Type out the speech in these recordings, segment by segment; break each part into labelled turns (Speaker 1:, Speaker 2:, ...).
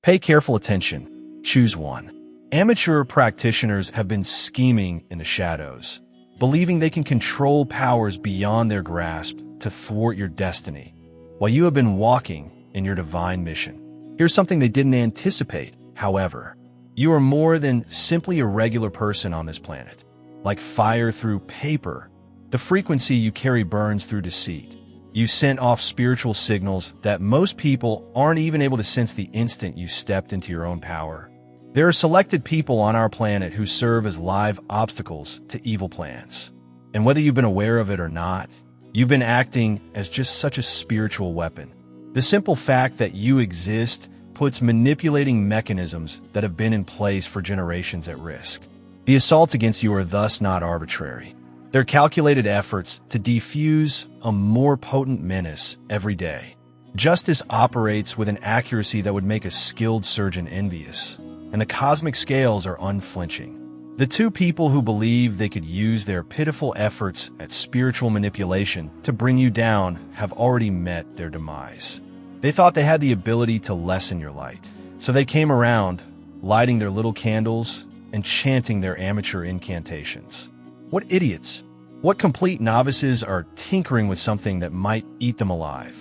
Speaker 1: Pay careful attention. Choose one. Amateur practitioners have been scheming in the shadows, believing they can control powers beyond their grasp to thwart your destiny, while you have been walking in your divine mission. Here's something they didn't anticipate, however. You are more than simply a regular person on this planet. Like fire through paper, the frequency you carry burns through deceit. You sent off spiritual signals that most people aren't even able to sense the instant you stepped into your own power. There are selected people on our planet who serve as live obstacles to evil plans. And whether you've been aware of it or not, you've been acting as just such a spiritual weapon. The simple fact that you exist puts manipulating mechanisms that have been in place for generations at risk. The assaults against you are thus not arbitrary. They're calculated efforts to defuse a more potent menace every day. Justice operates with an accuracy that would make a skilled surgeon envious, and the cosmic scales are unflinching. The two people who believe they could use their pitiful efforts at spiritual manipulation to bring you down have already met their demise. They thought they had the ability to lessen your light, so they came around, lighting their little candles and chanting their amateur incantations. What idiots! What complete novices are tinkering with something that might eat them alive?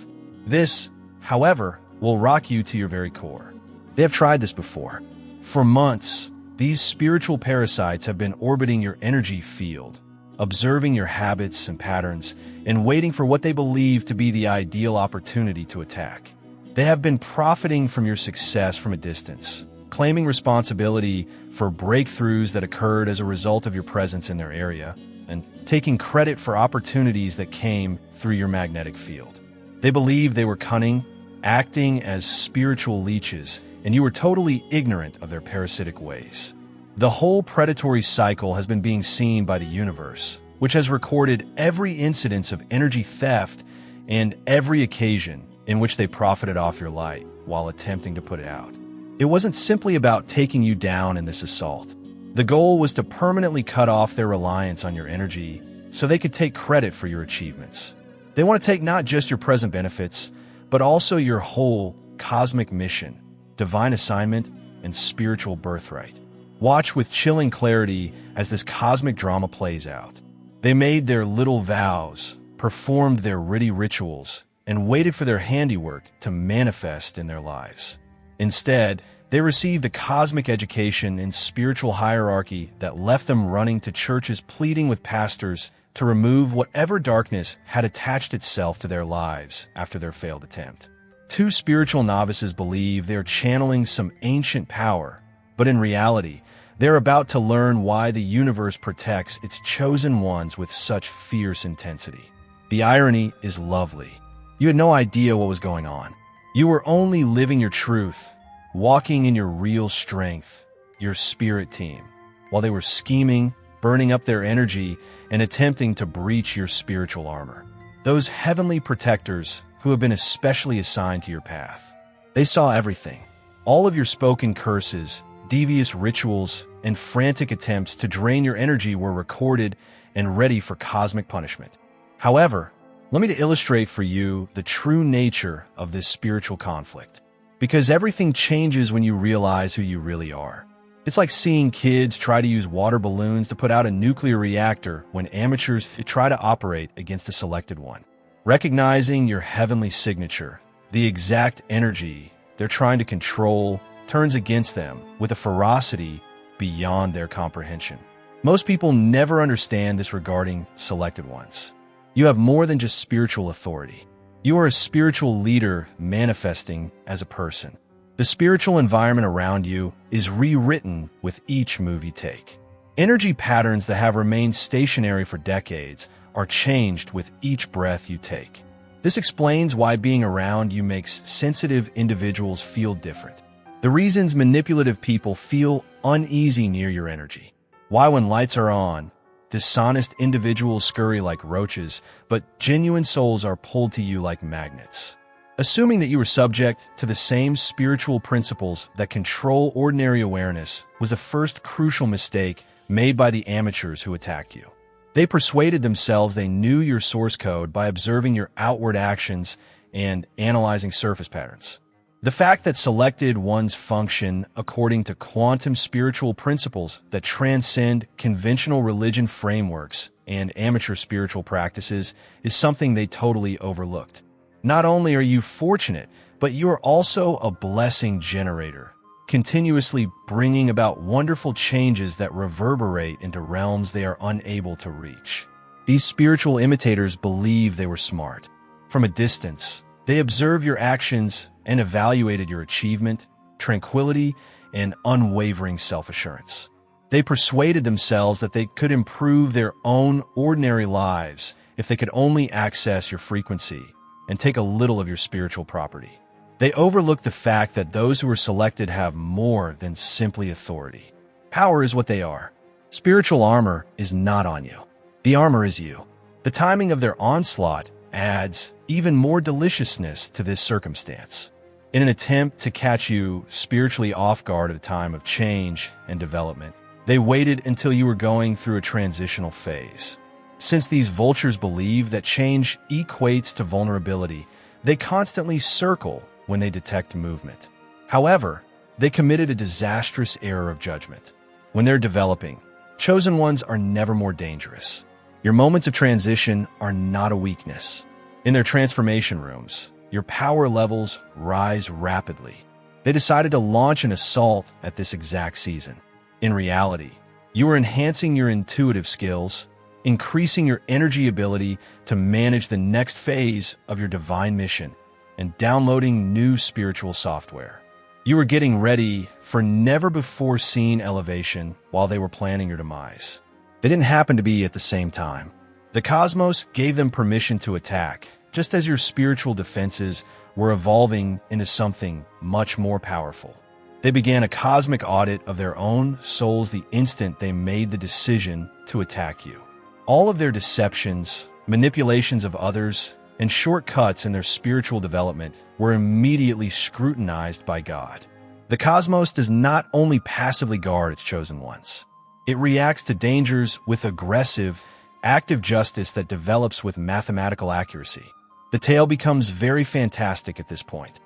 Speaker 1: This, however, will rock you to your very core. They have tried this before. For months, these spiritual parasites have been orbiting your energy field, observing your habits and patterns, and waiting for what they believe to be the ideal opportunity to attack. They have been profiting from your success from a distance, claiming responsibility for breakthroughs that occurred as a result of your presence in their area, and taking credit for opportunities that came through your magnetic field. They believed they were cunning, acting as spiritual leeches, and you were totally ignorant of their parasitic ways. The whole predatory cycle has been being seen by the universe, which has recorded every incidence of energy theft and every occasion in which they profited off your light while attempting to put it out. It wasn't simply about taking you down in this assault. The goal was to permanently cut off their reliance on your energy so they could take credit for your achievements. They want to take not just your present benefits, but also your whole cosmic mission, divine assignment, and spiritual birthright. Watch with chilling clarity as this cosmic drama plays out. They made their little vows, performed their witty rituals, and waited for their handiwork to manifest in their lives. Instead, they received a cosmic education in spiritual hierarchy that left them running to churches pleading with pastors to remove whatever darkness had attached itself to their lives after their failed attempt. Two spiritual novices believe they're channeling some ancient power, but in reality, they're about to learn why the universe protects its chosen ones with such fierce intensity. The irony is lovely. You had no idea what was going on. You were only living your truth, walking in your real strength, your spirit team, while they were scheming, burning up their energy, and attempting to breach your spiritual armor. Those heavenly protectors who have been especially assigned to your path. They saw everything. All of your spoken curses, devious rituals, and frantic attempts to drain your energy were recorded and ready for cosmic punishment. However, let me illustrate for you the true nature of this spiritual conflict. Because everything changes when you realize who you really are. It's like seeing kids try to use water balloons to put out a nuclear reactor when amateurs try to operate against a selected one. Recognizing your heavenly signature, the exact energy they're trying to control, turns against them with a ferocity beyond their comprehension. Most people never understand this regarding selected ones. You have more than just spiritual authority. You are a spiritual leader manifesting as a person. The spiritual environment around you is rewritten with each move you take. Energy patterns that have remained stationary for decades are changed with each breath you take. This explains why being around you makes sensitive individuals feel different. The reasons manipulative people feel uneasy near your energy. Why when lights are on, dishonest individuals scurry like roaches, but genuine souls are pulled to you like magnets. Assuming that you are subject to the same spiritual principles that control ordinary awareness was the first crucial mistake made by the amateurs who attacked you. They persuaded themselves they knew your source code by observing your outward actions and analyzing surface patterns. The fact that selected ones function according to quantum spiritual principles that transcend conventional religion frameworks and amateur spiritual practices is something they totally overlooked. Not only are you fortunate, but you are also a blessing generator, continuously bringing about wonderful changes that reverberate into realms they are unable to reach. These spiritual imitators believe they were smart. From a distance, they observed your actions and evaluated your achievement, tranquility, and unwavering self-assurance. They persuaded themselves that they could improve their own ordinary lives if they could only access your frequency and take a little of your spiritual property. They overlooked the fact that those who are selected have more than simply authority. Power is what they are. Spiritual armor is not on you. The armor is you. The timing of their onslaught adds even more deliciousness to this circumstance. In an attempt to catch you spiritually off guard at a time of change and development, they waited until you were going through a transitional phase. Since these vultures believe that change equates to vulnerability, they constantly circle when they detect movement. However, they committed a disastrous error of judgment. When they're developing, chosen ones are never more dangerous. Your moments of transition are not a weakness. In their transformation rooms, your power levels rise rapidly. They decided to launch an assault at this exact season. In reality, you are enhancing your intuitive skills, increasing your energy ability to manage the next phase of your divine mission, and downloading new spiritual software. You were getting ready for never-before-seen elevation while they were planning your demise. They didn't happen to be at the same time. The cosmos gave them permission to attack, just as your spiritual defenses were evolving into something much more powerful. They began a cosmic audit of their own souls the instant they made the decision to attack you. All of their deceptions, manipulations of others, and shortcuts in their spiritual development were immediately scrutinized by God. The cosmos does not only passively guard its chosen ones. It reacts to dangers with aggressive, active justice that develops with mathematical accuracy. The tale becomes very fantastic at this point.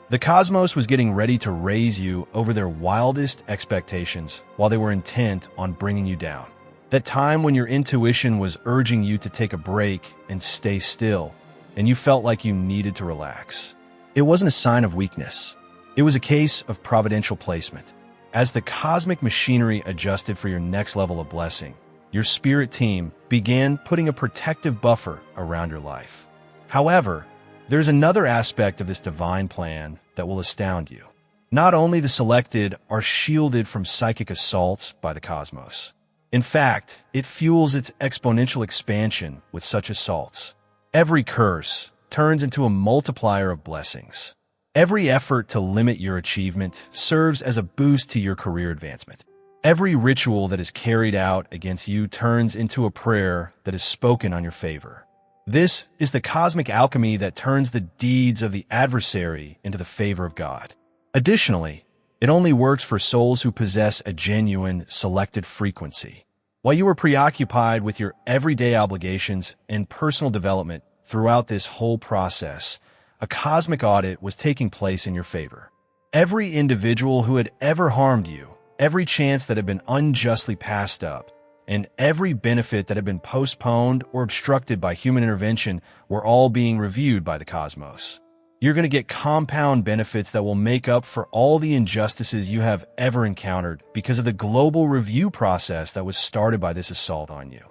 Speaker 1: The cosmos was getting ready to raise you over their wildest expectations while they were intent on bringing you down. That time when your intuition was urging you to take a break and stay still, and you felt like you needed to relax. It wasn't a sign of weakness. It was a case of providential placement. As the cosmic machinery adjusted for your next level of blessing, your spirit team began putting a protective buffer around your life. However, there's another aspect of this divine plan that will astound you. Not only the selected are shielded from psychic assaults by the cosmos. In fact, it fuels its exponential expansion with such assaults. Every curse turns into a multiplier of blessings. Every effort to limit your achievement serves as a boost to your career advancement. Every ritual that is carried out against you turns into a prayer that is spoken on your favor. This is the cosmic alchemy that turns the deeds of the adversary into the favor of God. Additionally, it only works for souls who possess a genuine, selected frequency. While you were preoccupied with your everyday obligations and personal development throughout this whole process, a cosmic audit was taking place in your favor. Every individual who had ever harmed you, every chance that had been unjustly passed up, and every benefit that had been postponed or obstructed by human intervention were all being reviewed by the cosmos. You're going to get compound benefits that will make up for all the injustices you have ever encountered because of the global review process that was started by this assault on you.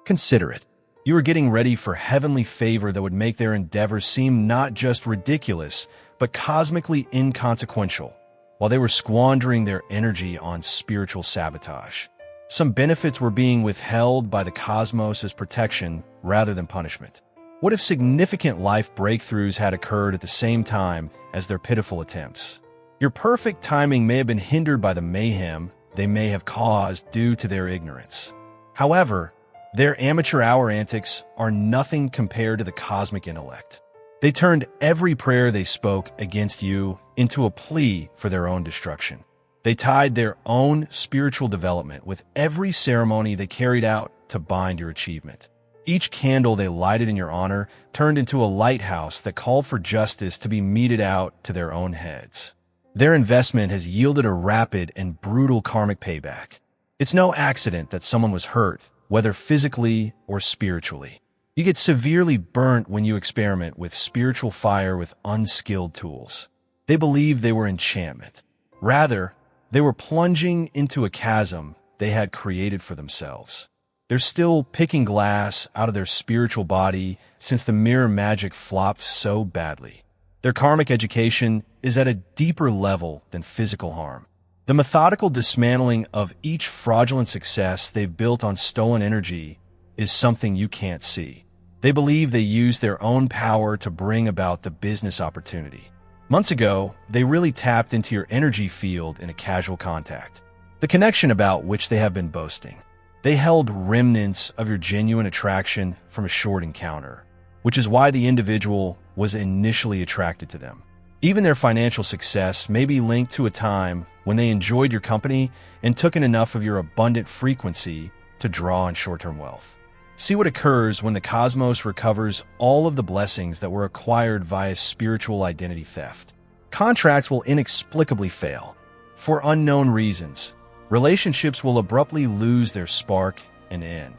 Speaker 1: Consider it. You are getting ready for heavenly favor that would make their endeavors seem not just ridiculous, but cosmically inconsequential, while they were squandering their energy on spiritual sabotage. Some benefits were being withheld by the cosmos as protection rather than punishment. What if significant life breakthroughs had occurred at the same time as their pitiful attempts? Your perfect timing may have been hindered by the mayhem they may have caused due to their ignorance. However, their amateur hour antics are nothing compared to the cosmic intellect. They turned every prayer they spoke against you into a plea for their own destruction. They tied their own spiritual development with every ceremony they carried out to bind your achievement. Each candle they lighted in your honor turned into a lighthouse that called for justice to be meted out to their own heads. Their investment has yielded a rapid and brutal karmic payback. It's no accident that someone was hurt, whether physically or spiritually. You get severely burnt when you experiment with spiritual fire with unskilled tools. They believed they were enchantment. Rather, they were plunging into a chasm they had created for themselves. They're still picking glass out of their spiritual body since the mirror magic flopped so badly. Their karmic education is at a deeper level than physical harm. The methodical dismantling of each fraudulent success they've built on stolen energy is something you can't see. They believe they use their own power to bring about the business opportunity. Months ago, they really tapped into your energy field in a casual contact, the connection about which they have been boasting. They held remnants of your genuine attraction from a short encounter, which is why the individual was initially attracted to them. Even their financial success may be linked to a time when they enjoyed your company and took in enough of your abundant frequency to draw on short-term wealth. See what occurs when the cosmos recovers all of the blessings that were acquired via spiritual identity theft. Contracts will inexplicably fail. For unknown reasons, relationships will abruptly lose their spark and end.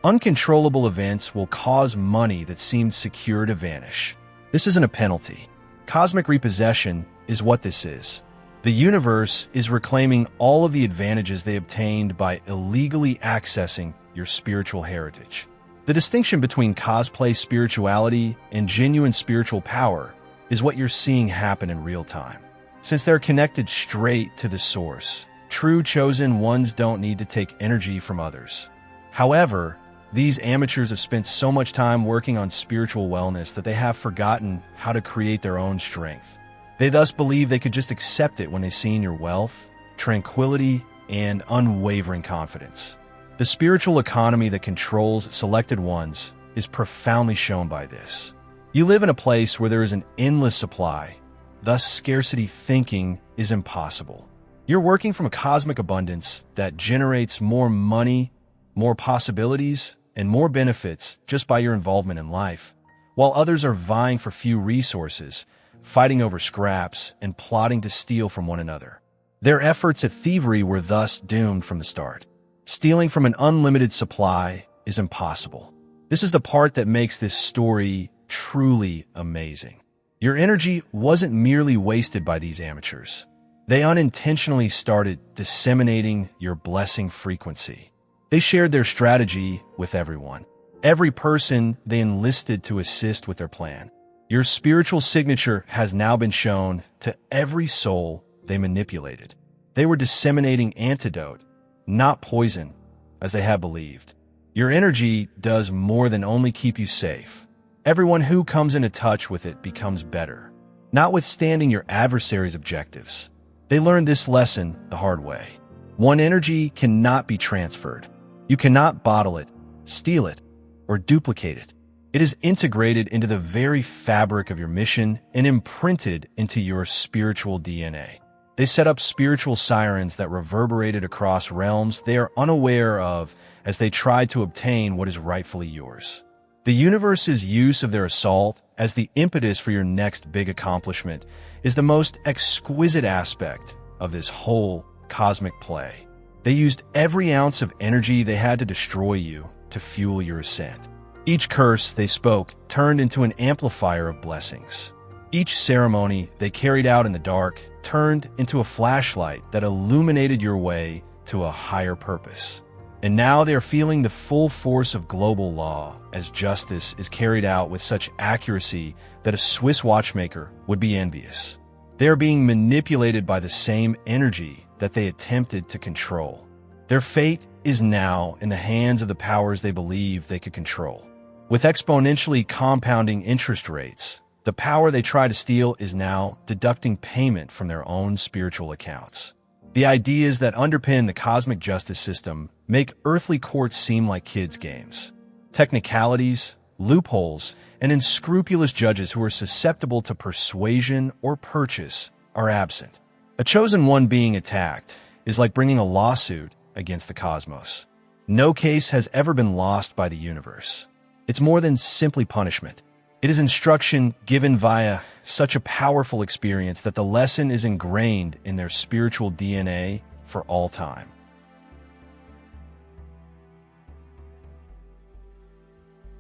Speaker 1: Uncontrollable events will cause money that seemed secure to vanish. This isn't a penalty. Cosmic repossession is what this is. The universe is reclaiming all of the advantages they obtained by illegally accessing your spiritual heritage. The distinction between cosplay spirituality and genuine spiritual power is what you're seeing happen in real time. Since they're connected straight to the source, true chosen ones don't need to take energy from others. However, these amateurs have spent so much time working on spiritual wellness that they have forgotten how to create their own strength. They thus believe they could just accept it when they see your wealth, tranquility, and unwavering confidence. The spiritual economy that controls selected ones is profoundly shown by this. You live in a place where there is an endless supply, thus scarcity thinking is impossible. You're working from a cosmic abundance that generates more money, more possibilities, and more benefits just by your involvement in life, while others are vying for few resources, fighting over scraps, and plotting to steal from one another. Their efforts at thievery were thus doomed from the start. Stealing from an unlimited supply is impossible. This is the part that makes this story truly amazing. Your energy wasn't merely wasted by these amateurs. They unintentionally started disseminating your blessing frequency. They shared their strategy with everyone. Every person they enlisted to assist with their plan. Your spiritual signature has now been shown to every soul they manipulated. They were disseminating antidote, not poison, as they had believed. Your energy does more than only keep you safe. Everyone who comes into touch with it becomes better, notwithstanding your adversary's objectives. They learned this lesson the hard way. One energy cannot be transferred. You cannot bottle it, steal it, or duplicate it. It is integrated into the very fabric of your mission and imprinted into your spiritual DNA. They set up spiritual sirens that reverberated across realms they are unaware of as they tried to obtain what is rightfully yours. The universe's use of their assault as the impetus for your next big accomplishment is the most exquisite aspect of this whole cosmic play. They used every ounce of energy they had to destroy you to fuel your ascent. Each curse they spoke turned into an amplifier of blessings. Each ceremony they carried out in the dark turned into a flashlight that illuminated your way to a higher purpose. And now they are feeling the full force of global law as justice is carried out with such accuracy that a Swiss watchmaker would be envious. They are being manipulated by the same energy that they attempted to control. Their fate is now in the hands of the powers they believe they could control. With exponentially compounding interest rates, the power they try to steal is now deducting payment from their own spiritual accounts. The ideas that underpin the cosmic justice system make earthly courts seem like kids' games. Technicalities, loopholes, and unscrupulous judges who are susceptible to persuasion or purchase are absent. A chosen one being attacked is like bringing a lawsuit against the cosmos. No case has ever been lost by the universe. It's more than simply punishment. It is instruction given via such a powerful experience that the lesson is ingrained in their spiritual DNA for all time.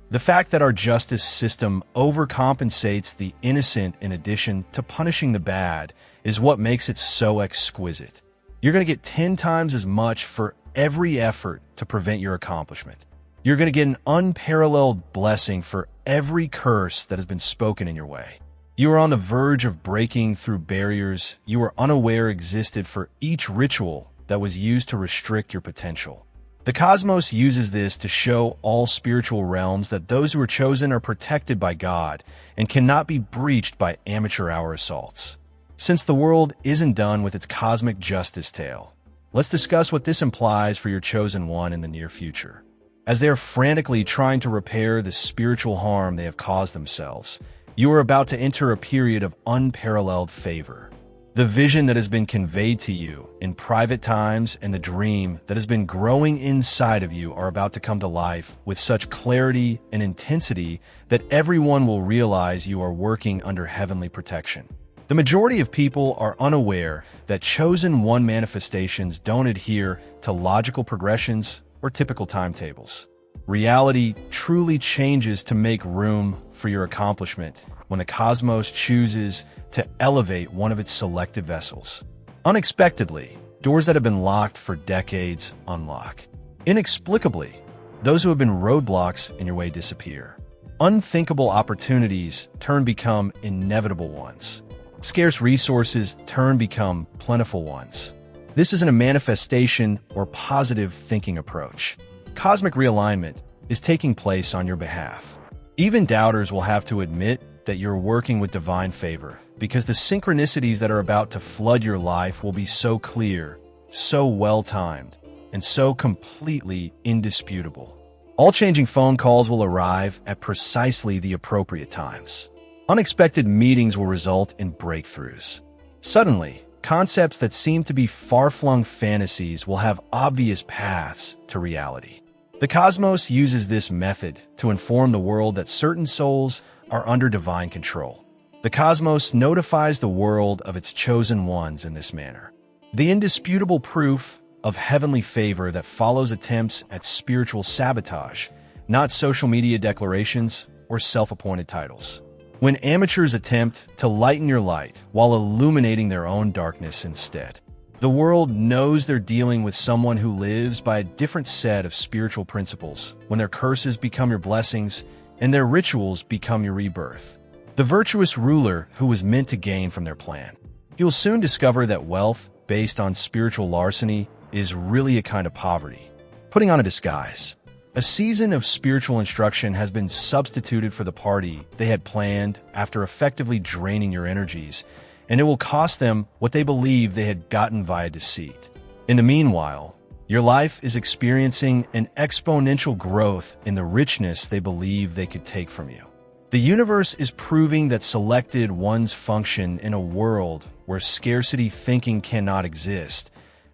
Speaker 1: The fact that our justice system overcompensates the innocent in addition to punishing the bad is what makes it so exquisite. You're going to get 10 times as much for every effort to prevent your accomplishment. You're going to get an unparalleled blessing for every curse that has been spoken in your way. You are on the verge of breaking through barriers you were unaware existed for each ritual that was used to restrict your potential. The cosmos uses this to show all spiritual realms that those who are chosen are protected by God and cannot be breached by amateur hour assaults. Since the world isn't done with its cosmic justice tale, let's discuss what this implies for your chosen one in the near future. As they are frantically trying to repair the spiritual harm they have caused themselves, you are about to enter a period of unparalleled favor. The vision that has been conveyed to you in private times and the dream that has been growing inside of you are about to come to life with such clarity and intensity that everyone will realize you are working under heavenly protection. The majority of people are unaware that chosen one manifestations don't adhere to logical progressions or typical timetables. Reality truly changes to make room for your accomplishment when the cosmos chooses to elevate one of its selected vessels. Unexpectedly, doors that have been locked for decades unlock. Inexplicably, those who have been roadblocks in your way disappear. Unthinkable opportunities become inevitable ones. Scarce resources become plentiful ones. This isn't a manifestation or positive thinking approach. Cosmic realignment is taking place on your behalf. Even doubters will have to admit that you're working with divine favor because the synchronicities that are about to flood your life will be so clear, so well-timed, and so completely indisputable. All changing phone calls will arrive at precisely the appropriate times. Unexpected meetings will result in breakthroughs. Suddenly, concepts that seem to be far-flung fantasies will have obvious paths to reality. The cosmos uses this method to inform the world that certain souls are under divine control. The cosmos notifies the world of its chosen ones in this manner. The indisputable proof of heavenly favor that follows attempts at spiritual sabotage, not social media declarations or self-appointed titles. When amateurs attempt to lighten your light while illuminating their own darkness instead, the world knows they're dealing with someone who lives by a different set of spiritual principles when their curses become your blessings and their rituals become your rebirth. The virtuous ruler who was meant to gain from their plan. You'll soon discover that wealth based on spiritual larceny is really a kind of poverty, putting on a disguise. A season of spiritual instruction has been substituted for the party they had planned after effectively draining your energies, and it will cost them what they believe they had gotten via deceit. In the meanwhile, your life is experiencing an exponential growth in the richness they believe they could take from you. The universe is proving that selected ones function in a world where scarcity thinking cannot exist,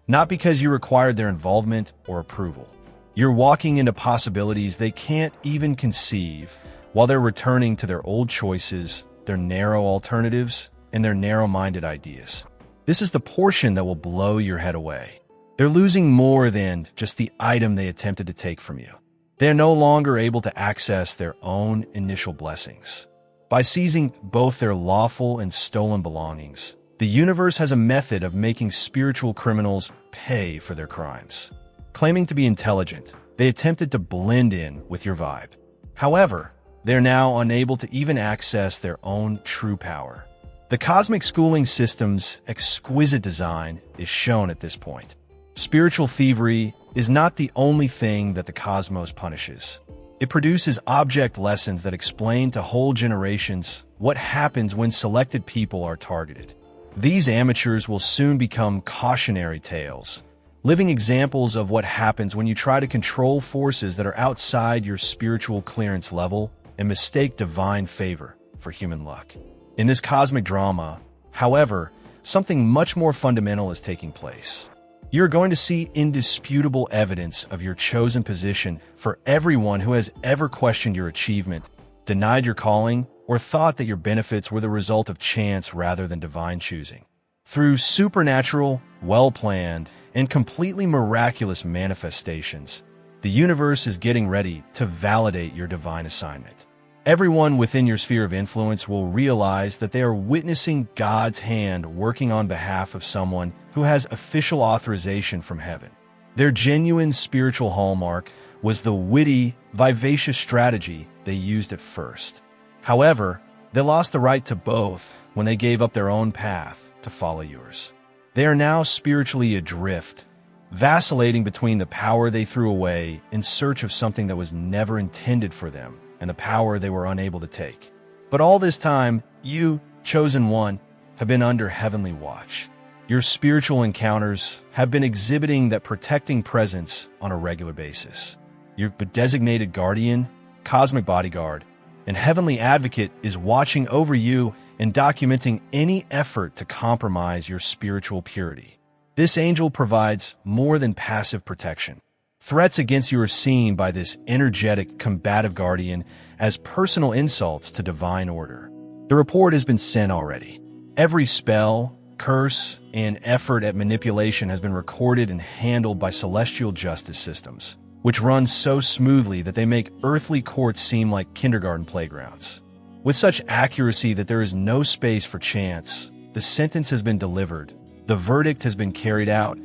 Speaker 1: not because you required their involvement or approval. You're walking into possibilities they can't even conceive while they're returning to their old choices, their narrow alternatives, and their narrow-minded ideas. This is the portion that will blow your head away. They're losing more than just the item they attempted to take from you. They are no longer able to access their own initial blessings. By seizing both their lawful and stolen belongings, the universe has a method of making spiritual criminals pay for their crimes. Claiming to be intelligent, they attempted to blend in with your vibe. However, they're now unable to even access their own true power. The cosmic schooling system's exquisite design is shown at this point. Spiritual thievery is not the only thing that the cosmos punishes. It produces object lessons that explain to whole generations what happens when selected people are targeted. These amateurs will soon become cautionary tales, living examples of what happens when you try to control forces that are outside your spiritual clearance level and mistake divine favor for human luck. In this cosmic drama, however, something much more fundamental is taking place. You're going to see indisputable evidence of your chosen position for everyone who has ever questioned your achievement, denied your calling, or thought that your benefits were the result of chance rather than divine choosing. Through supernatural, well-planned, and completely miraculous manifestations, the universe is getting ready to validate your divine assignment. Everyone within your sphere of influence will realize that they are witnessing God's hand working on behalf of someone who has official authorization from heaven. Their genuine spiritual hallmark was the witty, vivacious strategy they used at first. However, they lost the right to both when they gave up their own path to follow yours. They are now spiritually adrift, vacillating between the power they threw away in search of something that was never intended for them and the power they were unable to take. But all this time, you, chosen one, have been under heavenly watch. Your spiritual encounters have been exhibiting that protecting presence on a regular basis. Your designated guardian, cosmic bodyguard, and heavenly advocate is watching over you and documenting any effort to compromise your spiritual purity. This angel provides more than passive protection. Threats against you are seen by this energetic, combative guardian as personal insults to divine order. The report has been sent already. Every spell, curse, and effort at manipulation has been recorded and handled by celestial justice systems, which run so smoothly that they make earthly courts seem like kindergarten playgrounds. With such accuracy that there is no space for chance, the sentence has been delivered, the verdict has been carried out,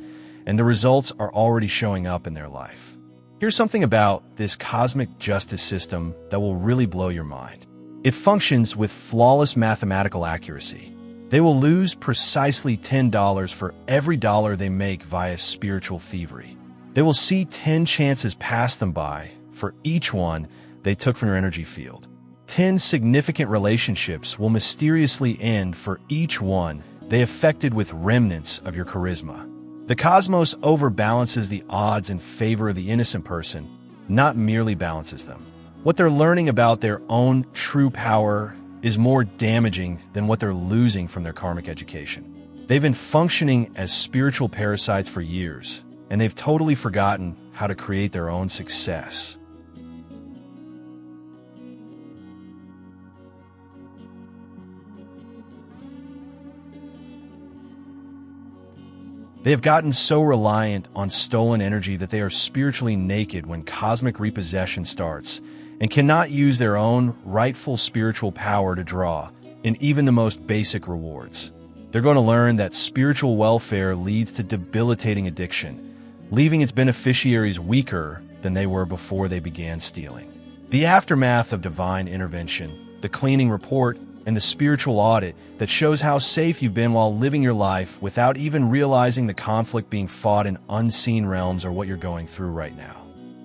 Speaker 1: and the results are already showing up in their life. Here's something about this cosmic justice system that will really blow your mind. It functions with flawless mathematical accuracy. They will lose precisely $10 for every dollar they make via spiritual thievery. They will see 10 chances pass them by for each one they took from your energy field. 10 significant relationships will mysteriously end for each one they affected with remnants of your charisma. The cosmos overbalances the odds in favor of the innocent person, not merely balances them. What they're learning about their own true power is more damaging than what they're losing from their karmic education. They've been functioning as spiritual parasites for years, and they've totally forgotten how to create their own success. They have gotten so reliant on stolen energy that they are spiritually naked when cosmic repossession starts and cannot use their own rightful spiritual power to draw in even the most basic rewards. They're going to learn that spiritual welfare leads to debilitating addiction, leaving its beneficiaries weaker than they were before they began stealing. The aftermath of divine intervention, the cleaning report, and the spiritual audit that shows how safe you've been while living your life without even realizing the conflict being fought in unseen realms or what you're going through right now.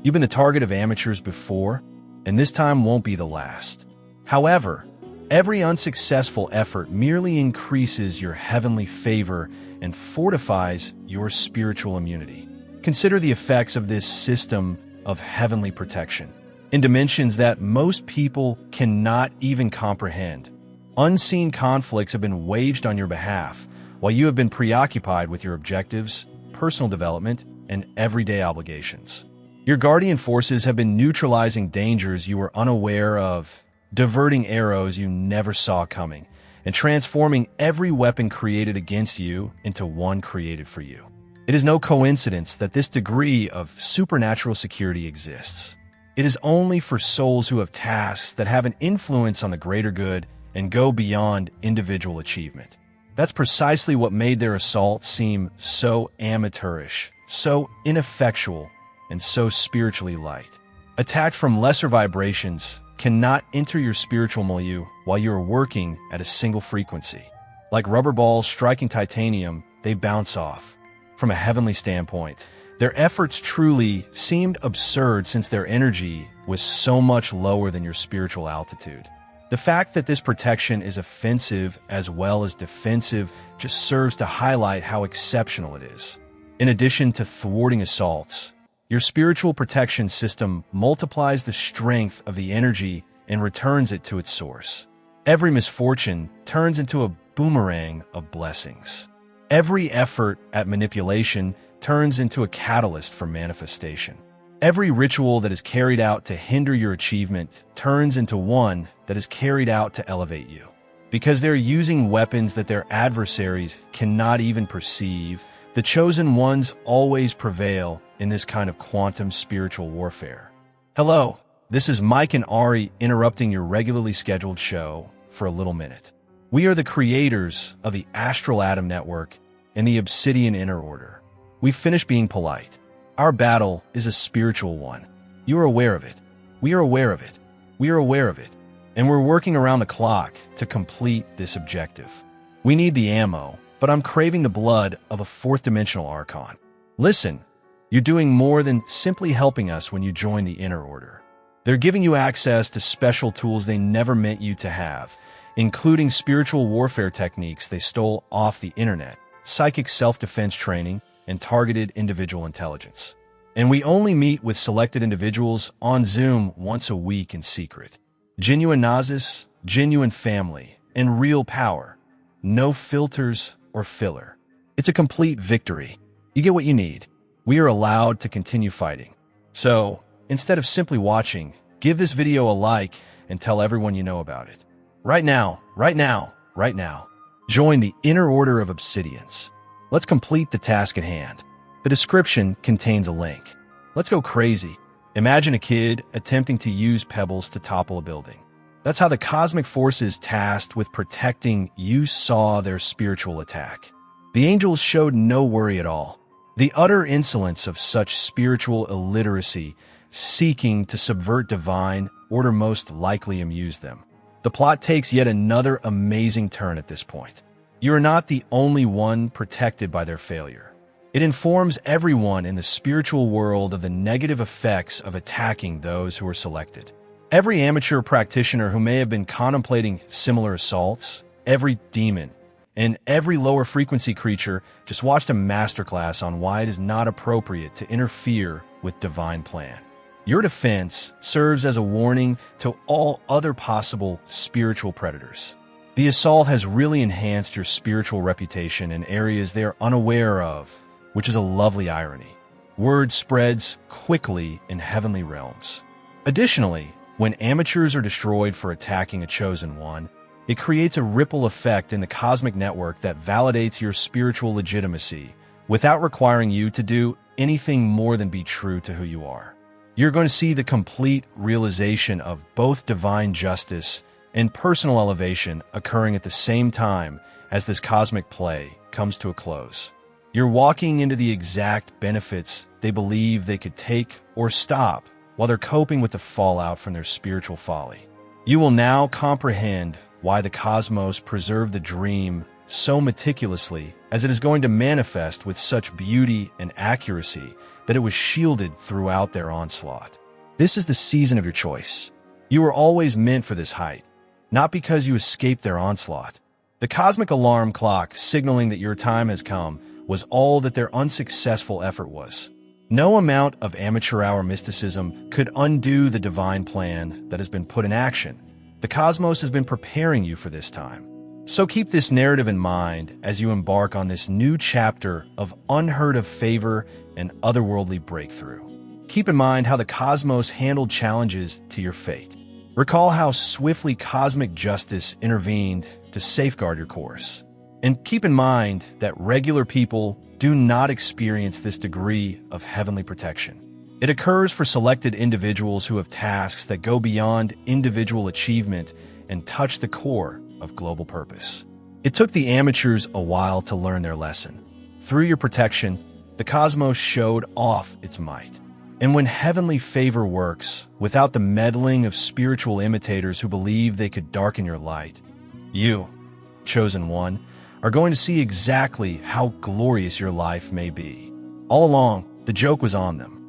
Speaker 1: You've been the target of amateurs before, and this time won't be the last. However, every unsuccessful effort merely increases your heavenly favor and fortifies your spiritual immunity. Consider the effects of this system of heavenly protection in dimensions that most people cannot even comprehend. Unseen conflicts have been waged on your behalf while you have been preoccupied with your objectives, personal development, and everyday obligations. Your guardian forces have been neutralizing dangers you were unaware of, diverting arrows you never saw coming, and transforming every weapon created against you into one created for you. It is no coincidence that this degree of supernatural security exists. It is only for souls who have tasks that have an influence on the greater good and go beyond individual achievement. That's precisely what made their assault seem so amateurish, so ineffectual, and so spiritually light. Attacked from lesser vibrations cannot enter your spiritual milieu while you are working at a single frequency. Like rubber balls striking titanium, they bounce off. From a heavenly standpoint, their efforts truly seemed absurd since their energy was so much lower than your spiritual altitude. The fact that this protection is offensive as well as defensive just serves to highlight how exceptional it is. In addition to thwarting assaults, your spiritual protection system multiplies the strength of the energy and returns it to its source. Every misfortune turns into a boomerang of blessings. Every effort at manipulation turns into a catalyst for manifestation. Every ritual that is carried out to hinder your achievement turns into one that is carried out to elevate you. Because they're using weapons that their adversaries cannot even perceive, the chosen ones always prevail in this kind of quantum spiritual warfare. Hello, this is Mike and Ari interrupting your regularly scheduled show for a little minute. We are the creators of the Astral Atom Network and the Obsidian Inner Order. We've finished being polite. Our battle is a spiritual one. You are aware of it. We are aware of it. We are aware of it. And we're working around the clock to complete this objective. We need the ammo, but I'm craving the blood of a fourth-dimensional Archon. Listen, you're doing more than simply helping us when you join the Inner Order. They're giving you access to special tools they never meant you to have, including spiritual warfare techniques they stole off the internet, psychic self-defense training, and targeted individual intelligence. And we only meet with selected individuals on Zoom once a week in secret. Genuine Nazis, genuine family, and real power. No filters or filler. It's a complete victory. You get what you need. We are allowed to continue fighting. So, instead of simply watching, give this video a like and tell everyone you know about it. Right now, right now, right now. Join the Inner Order of Obsidians. Let's complete the task at hand. The description contains a link. Let's go crazy. Imagine a kid attempting to use pebbles to topple a building. That's how the cosmic forces tasked with protecting you saw their spiritual attack. The angels showed no worry at all. The utter insolence of such spiritual illiteracy seeking to subvert divine order most likely amused them. The plot takes yet another amazing turn at this point. You are not the only one protected by their failure. It informs everyone in the spiritual world of the negative effects of attacking those who are selected. Every amateur practitioner who may have been contemplating similar assaults, every demon, and every lower frequency creature just watched a masterclass on why it is not appropriate to interfere with divine plan. Your defense serves as a warning to all other possible spiritual predators. The assault has really enhanced your spiritual reputation in areas they are unaware of, which is a lovely irony. Word spreads quickly in heavenly realms. Additionally, when amateurs are destroyed for attacking a chosen one, it creates a ripple effect in the cosmic network that validates your spiritual legitimacy without requiring you to do anything more than be true to who you are. You're going to see the complete realization of both divine justice and personal elevation occurring at the same time as this cosmic play comes to a close. You're walking into the exact benefits they believe they could take or stop while they're coping with the fallout from their spiritual folly. You will now comprehend why the cosmos preserved the dream so meticulously, as it is going to manifest with such beauty and accuracy that it was shielded throughout their onslaught. This is the season of your choice. You were always meant for this height, not because you escaped their onslaught. The cosmic alarm clock signaling that your time has come was all that their unsuccessful effort was. No amount of amateur hour mysticism could undo the divine plan that has been put in action. The cosmos has been preparing you for this time. So keep this narrative in mind as you embark on this new chapter of unheard of favor and otherworldly breakthrough. Keep in mind how the cosmos handled challenges to your fate. Recall how swiftly cosmic justice intervened to safeguard your course. And keep in mind that regular people do not experience this degree of heavenly protection. It occurs for selected individuals who have tasks that go beyond individual achievement and touch the core of global purpose. It took the amateurs a while to learn their lesson. Through your protection, the cosmos showed off its might. And when heavenly favor works, without the meddling of spiritual imitators who believe they could darken your light, you, chosen one, are going to see exactly how glorious your life may be. All along, the joke was on them.